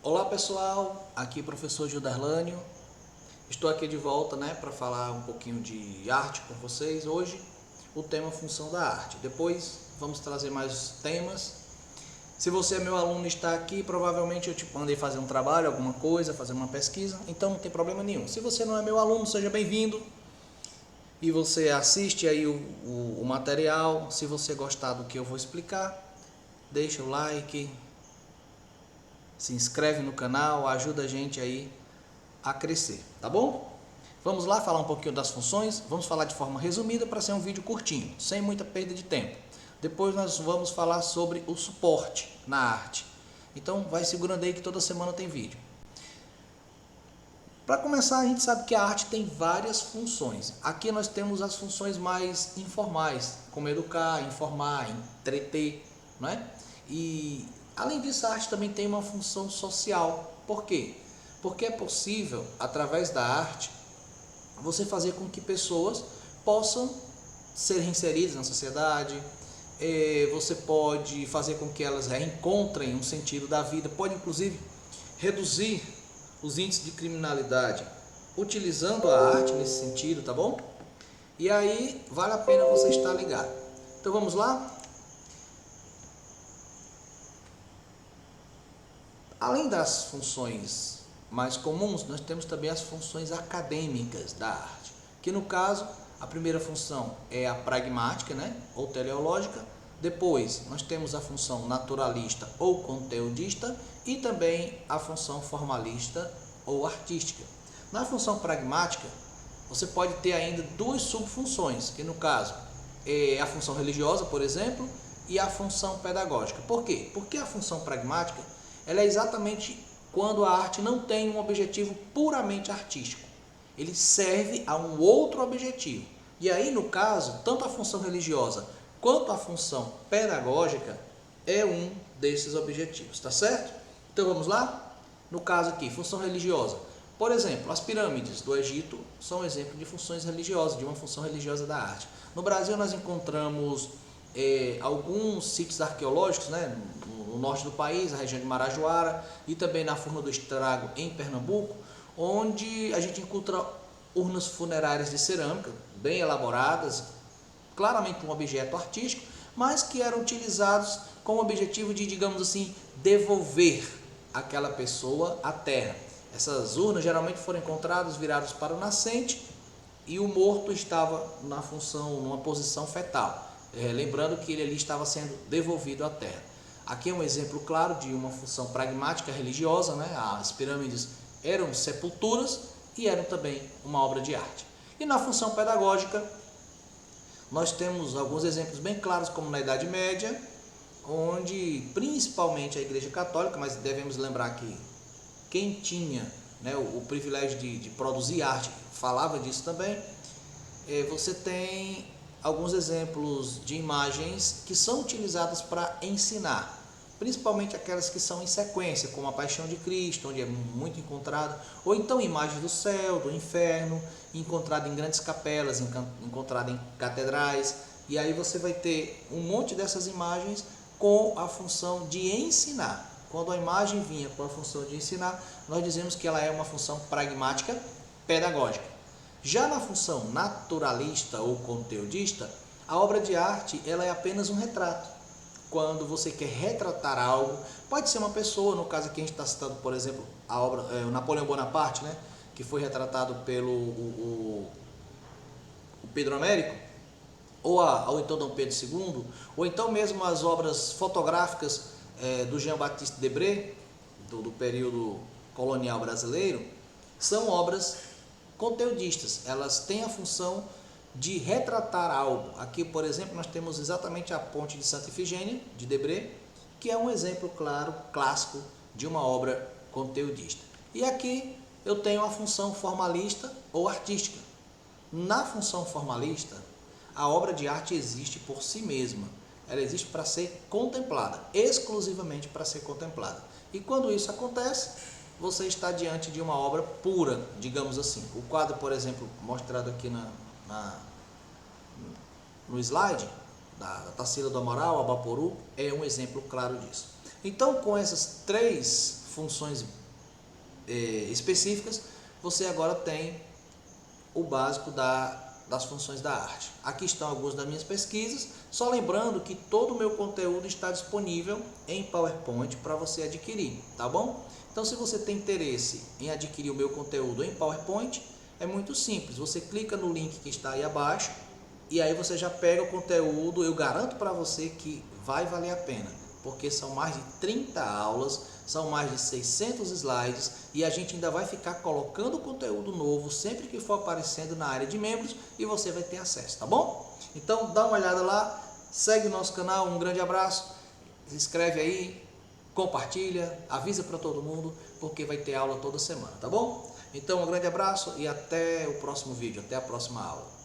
Olá pessoal, aqui é o professor Gildarlânio. Estou aqui de volta, para falar um pouquinho de arte com vocês. Hoje o tema função da arte. Depois vamos trazer mais temas. Se você é meu aluno e está aqui, provavelmente eu te mandei fazer um trabalho, alguma coisa, fazer uma pesquisa, então não tem problema nenhum. Se você não é meu aluno, seja bem-vindo e você assiste aí o material. Se você gostar do que eu vou explicar, deixa o like, se inscreve no canal, ajuda a gente aí a crescer, tá bom? Vamos lá falar um pouquinho das funções, vamos falar de forma resumida para ser um vídeo curtinho, sem muita perda de tempo. Depois nós vamos falar sobre o suporte na arte. Então vai segurando aí que toda semana tem vídeo. Para começar, a gente sabe que a arte tem várias funções. Aqui nós temos as funções mais informais, como educar, informar, entreter, não é? E além disso, a arte também tem uma função social. Por quê? Porque é possível, através da arte, você fazer com que pessoas possam ser reinseridas na sociedade. Você pode fazer com que elas reencontrem um sentido da vida, pode inclusive reduzir os índices de criminalidade utilizando a arte nesse sentido, tá bom? E aí vale a pena você estar ligado. Então vamos lá? Além das funções mais comuns, nós temos também as funções acadêmicas da arte, que no caso, a primeira função é a pragmática, ou teleológica. Depois, nós temos a função naturalista ou conteudista e também a função formalista ou artística. Na função pragmática, você pode ter ainda duas subfunções, que no caso é a função religiosa, por exemplo, e a função pedagógica. Por quê? Porque a função pragmática ela é exatamente quando a arte não tem um objetivo puramente artístico. Ele serve a um outro objetivo. E aí, no caso, tanto a função religiosa quanto a função pedagógica é um desses objetivos, tá certo? Então vamos lá? No caso aqui, função religiosa. Por exemplo, as pirâmides do Egito são exemplo de funções religiosas, de uma função religiosa da arte. No Brasil nós encontramos alguns sítios arqueológicos, no norte do país, a região de Marajoara, e também na Furna do Estrago, em Pernambuco, onde a gente encontra urnas funerárias de cerâmica, bem elaboradas, claramente um objeto artístico, mas que eram utilizados com o objetivo de, digamos assim, devolver aquela pessoa à terra. Essas urnas geralmente foram encontradas viradas para o nascente e o morto estava numa posição fetal, lembrando que ele ali estava sendo devolvido à terra. Aqui é um exemplo claro de uma função pragmática religiosa, As pirâmides eram sepulturas e eram também uma obra de arte. E na função pedagógica, nós temos alguns exemplos bem claros, como na Idade Média, onde principalmente a Igreja Católica, mas devemos lembrar que quem tinha o privilégio de produzir arte falava disso também. Você tem alguns exemplos de imagens que são utilizadas para ensinar, principalmente aquelas que são em sequência, como a Paixão de Cristo, onde é muito encontrado, ou então imagens do céu, do inferno, encontrado em grandes capelas, encontrado em catedrais, e aí você vai ter um monte dessas imagens com a função de ensinar. Quando a imagem vinha com a função de ensinar, nós dizemos que ela é uma função pragmática pedagógica. Já na função naturalista ou conteudista, a obra de arte ela é apenas um retrato. Quando você quer retratar algo, pode ser uma pessoa, no caso aqui a gente está citando, por exemplo, a obra o Napoleão Bonaparte, que foi retratado pelo o Pedro Américo, ou então Dom Pedro II, ou então mesmo as obras fotográficas do Jean-Baptiste Debré, do período colonial brasileiro, são obras conteudistas. Elas têm a função de retratar algo. Aqui, por exemplo, nós temos exatamente a Ponte de Santa Ifigênia, de Debré, que é um exemplo claro, clássico, de uma obra conteudista. E aqui eu tenho a função formalista ou artística. Na função formalista, a obra de arte existe por si mesma. Ela existe para ser contemplada, exclusivamente para ser contemplada. E quando isso acontece, você está diante de uma obra pura, digamos assim. O quadro, por exemplo, mostrado aqui no slide, da Tarsila do Amaral, Abaporu, é um exemplo claro disso. Então, com essas três funções específicas, você agora tem o básico das funções da arte. Aqui estão algumas das minhas pesquisas, só lembrando que todo o meu conteúdo está disponível em PowerPoint para você adquirir, tá bom? Então, se você tem interesse em adquirir o meu conteúdo em PowerPoint, é muito simples, você clica no link que está aí abaixo e aí você já pega o conteúdo. Eu garanto para você que vai valer a pena, porque são mais de 30 aulas, são mais de 600 slides e a gente ainda vai ficar colocando conteúdo novo sempre que for aparecendo na área de membros e você vai ter acesso, tá bom? Então dá uma olhada lá, segue o nosso canal, um grande abraço, se inscreve aí, compartilha, avisa para todo mundo, porque vai ter aula toda semana, tá bom? Então um grande abraço e até o próximo vídeo, até a próxima aula.